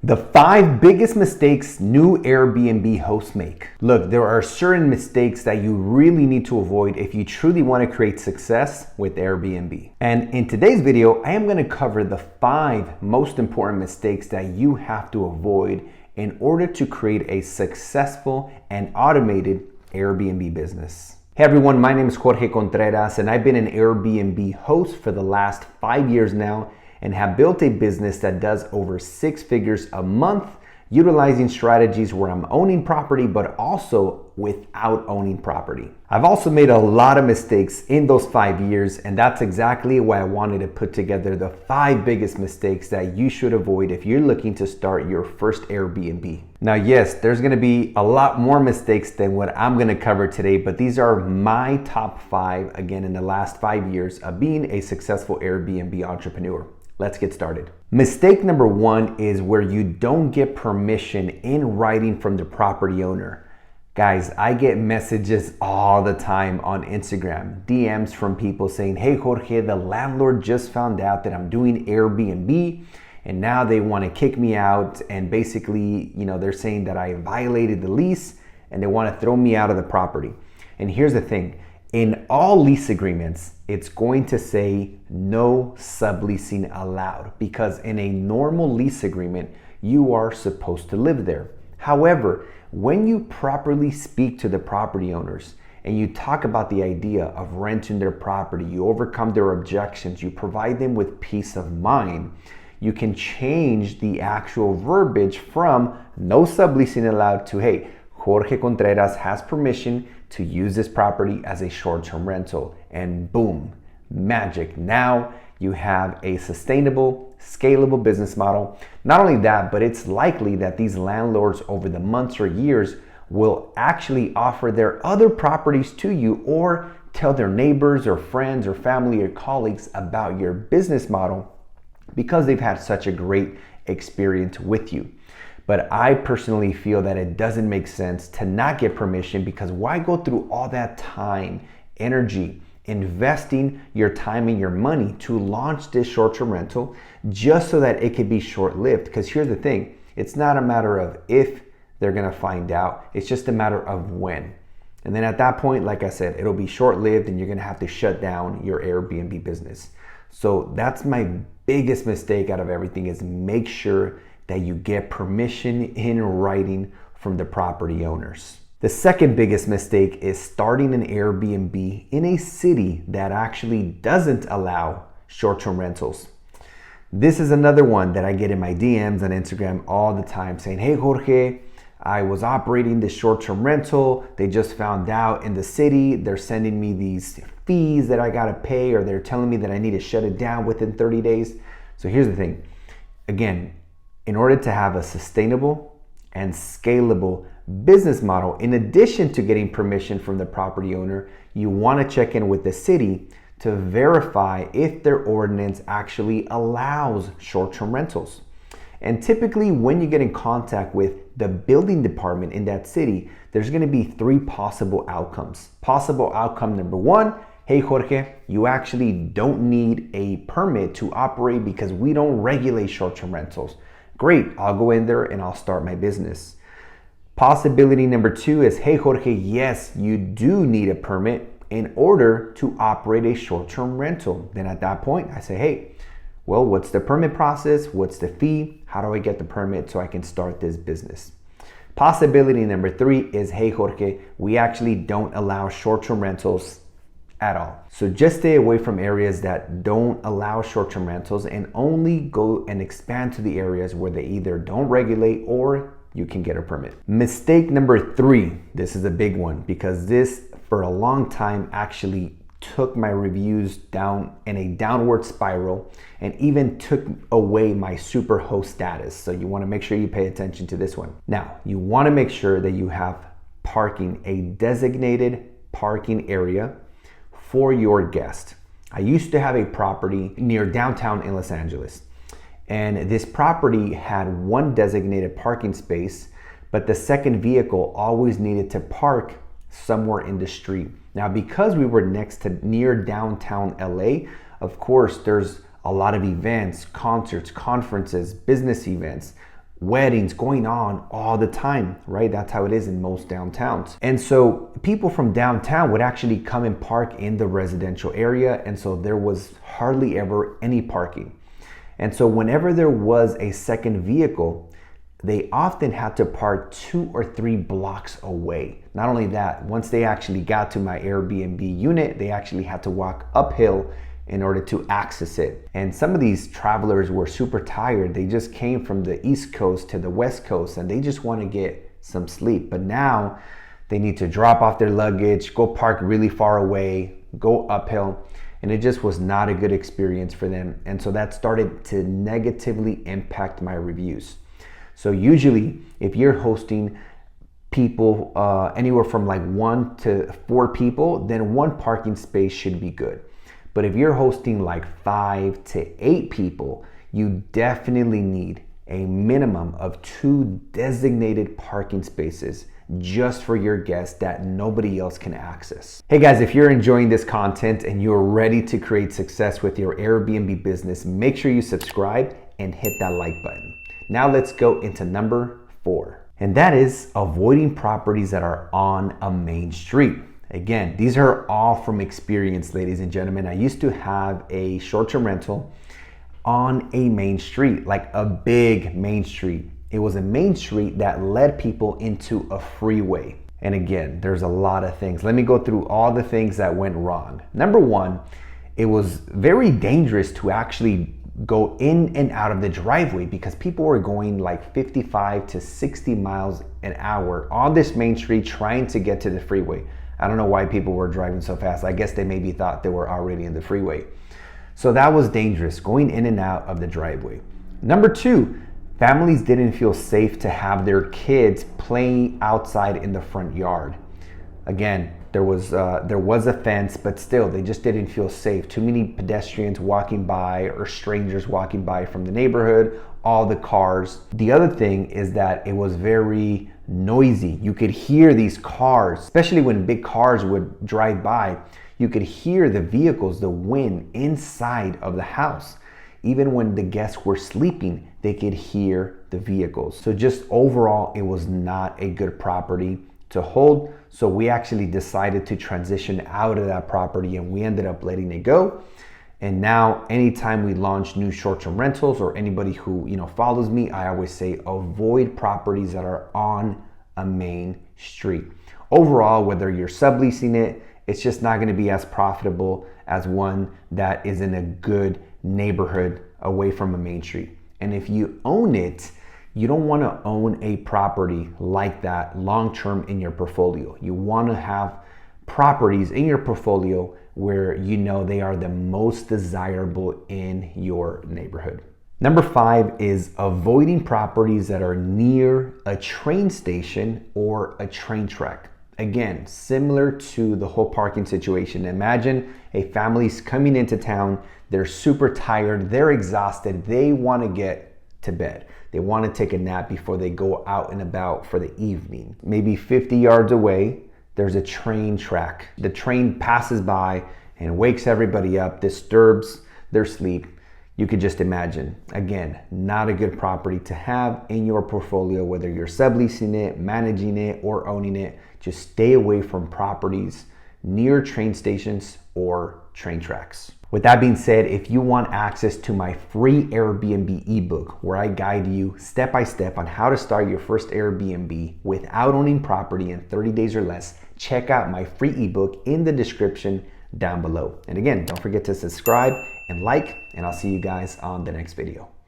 The 5 biggest mistakes new Airbnb hosts make. Look, there are certain mistakes that you really need to avoid if you truly want to create success with Airbnb. And in today's video, I am going to cover the 5 most important mistakes that you have to avoid in order to create a successful and automated Airbnb business. Hey everyone, my name is Jorge Contreras and I've been an Airbnb host for the last 5 years now and have built a business that does over 6 figures a month, utilizing strategies where I'm owning property, but also without owning property. I've also made a lot of mistakes in those 5 years, and that's exactly why I wanted to put together the 5 biggest mistakes that you should avoid if you're looking to start your first Airbnb. Now, yes, there's gonna be a lot more mistakes than what I'm gonna cover today, but these are my top 5, again, in the last 5 years of being a successful Airbnb entrepreneur. Let's get started. Mistake number 1 is where you don't get permission in writing from the property owner. Guys, I get messages all the time on Instagram, DMs from people saying, hey Jorge, the landlord just found out that I'm doing Airbnb and now they want to kick me out, and basically, they're saying that I violated the lease and they want to throw me out of the property. And here's the thing. In all lease agreements, it's going to say no subleasing allowed, because in a normal lease agreement, you are supposed to live there. However, when you properly speak to the property owners and you talk about the idea of renting their property, you overcome their objections, you provide them with peace of mind, you can change the actual verbiage from no subleasing allowed to, hey, Jorge Contreras has permission to use this property as a short-term rental, and boom, magic. Now you have a sustainable, scalable business model. Not only that, but it's likely that these landlords over the months or years will actually offer their other properties to you or tell their neighbors or friends or family or colleagues about your business model because they've had such a great experience with you. But I personally feel that it doesn't make sense to not get permission, because why go through all that time, energy, investing your time and your money to launch this short-term rental just so that it could be short-lived? Because here's the thing, it's not a matter of if they're gonna find out, it's just a matter of when. And then at that point, like I said, it'll be short-lived and you're gonna have to shut down your Airbnb business. So that's my biggest mistake out of everything, is make sure that you get permission in writing from the property owners. The second biggest mistake is starting an Airbnb in a city that actually doesn't allow short-term rentals. This is another one that I get in my DMs on Instagram all the time saying, hey Jorge, I was operating this short-term rental. They just found out in the city, they're sending me these fees that I gotta pay, or they're telling me that I need to shut it down within 30 days. So here's the thing. Again, in order to have a sustainable and scalable business model, in addition to getting permission from the property owner, you want to check in with the city to verify if their ordinance actually allows short-term rentals. And typically when you get in contact with the building department in that city, there's going to be 3 possible outcomes. Possible outcome number 1, hey Jorge, you actually don't need a permit to operate because we don't regulate short-term rentals. Great, I'll go in there and I'll start my business. Possibility number 2 is, hey Jorge, yes, you do need a permit in order to operate a short-term rental. Then at that point, I say, hey, well, what's the permit process? What's the fee? How do I get the permit so I can start this business? Possibility number 3 is, hey Jorge, we actually don't allow short-term rentals at all. So just stay away from areas that don't allow short-term rentals and only go and expand to the areas where they either don't regulate or you can get a permit. Mistake number 3, this is a big one, because this for a long time actually took my reviews down in a downward spiral and even took away my super host status. So you want to make sure you pay attention to this one. Now, you want to make sure that you have parking, a designated parking area for your guest. I used to have a property near downtown in Los Angeles, and this property had 1 designated parking space, but the second vehicle always needed to park somewhere in the street. Now, because we were near downtown LA, of course, there's a lot of events, concerts, conferences, business events, weddings going on all the time, right? That's how it is in most downtowns. And so people from downtown would actually come and park in the residential area. And so there was hardly ever any parking. And so whenever there was a second vehicle, they often had to park 2 or 3 blocks away. Not only that, once they actually got to my Airbnb unit, they actually had to walk uphill in order to access it. And some of these travelers were super tired. They just came from the East Coast to the West Coast and they just want to get some sleep. But now they need to drop off their luggage, go park really far away, go uphill. And it just was not a good experience for them. And so that started to negatively impact my reviews. So usually if you're hosting people anywhere from like 1 to 4 people, then 1 parking space should be good. But if you're hosting like 5 to 8 people, you definitely need a minimum of 2 designated parking spaces just for your guests that nobody else can access. Hey guys, if you're enjoying this content and you're ready to create success with your Airbnb business, make sure you subscribe and hit that like button. Now let's go into number 4. And that is avoiding properties that are on a main street. Again, these are all from experience, ladies and gentlemen. I used to have a short-term rental on a main street, like a big main street. It was a main street that led people into a freeway. And again, there's a lot of things. Let me go through all the things that went wrong. Number 1, it was very dangerous to actually go in and out of the driveway because people were going like 55 to 60 miles an hour on this main street trying to get to the freeway. I don't know why people were driving so fast. I guess they maybe thought they were already in the freeway. So that was dangerous, going in and out of the driveway. Number 2, families didn't feel safe to have their kids playing outside in the front yard. Again, there was a fence, but still, they just didn't feel safe. Too many pedestrians walking by or strangers walking by from the neighborhood, all the cars. The other thing is that it was very noisy. You could hear these cars, especially when big cars would drive by. You could hear the vehicles, the wind inside of the house. Even when the guests were sleeping, they could hear the vehicles. So just overall, it was not a good property to hold. So we actually decided to transition out of that property and we ended up letting it go. And now anytime we launch new short-term rentals, or anybody who follows me, I always say avoid properties that are on a main street. Overall, whether you're subleasing it, it's just not going to be as profitable as one that is in a good neighborhood away from a main street. And if you own it, you don't want to own a property like that long-term in your portfolio. You want to have properties in your portfolio where they are the most desirable in your neighborhood. Number 5 is avoiding properties that are near a train station or a train track. Again, similar to the whole parking situation. Imagine a family's coming into town, they're super tired, they're exhausted, they want to get to bed. They want to take a nap before they go out and about for the evening. Maybe 50 yards away, there's a train track. The train passes by and wakes everybody up, disturbs their sleep. You could just imagine. Again, not a good property to have in your portfolio, whether you're subleasing it, managing it, or owning it. Just stay away from properties near train stations or train tracks. With that being said, if you want access to my free Airbnb ebook, where I guide you step by step on how to start your first Airbnb without owning property in 30 days or less, check out my free ebook in the description down below. And again, don't forget to subscribe and like, and I'll see you guys on the next video.